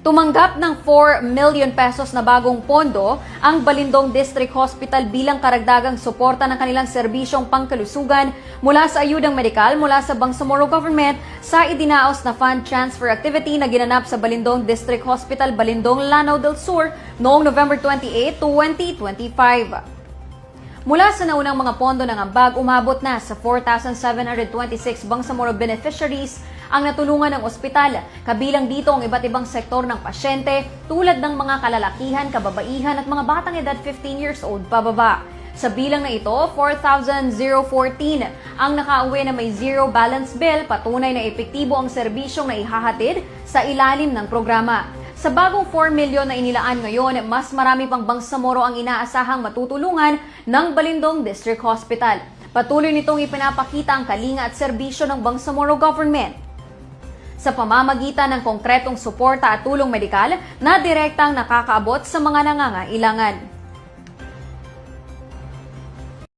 Tumanggap ng 4 million pesos na bagong pondo ang Balindong District Hospital bilang karagdagang suporta ng kanilang serbisyong pangkalusugan mula sa ayudang medikal mula sa Bangsamoro Government sa idinaos na fund transfer activity na ginanap sa Balindong District Hospital, Balindong, Lanao del Sur noong November 28, 2025. Mula sa naunang mga pondo ng ambag, umabot na sa 4,726 Bangsamoro beneficiaries ang natulungan ng ospital. Kabilang dito ang iba't ibang sektor ng pasyente tulad ng mga kalalakihan, kababaihan at mga batang edad 15 years old pababa. Sa bilang na ito, 4,014 ang nakauwi na may zero balance bill, patunay na epektibo ang serbisyong na ihahatid sa ilalim ng programa. Sa bagong 4 milyon na inilaan ngayon, mas marami pang Bangsamoro ang inaasahang matutulungan ng Balindong District Hospital. Patuloy nitong ipinapakita ang kalinga at serbisyo ng Bangsamoro Government sa pamamagitan ng konkretong suporta at tulong medikal na direktang nakakaabot sa mga nangangailangan.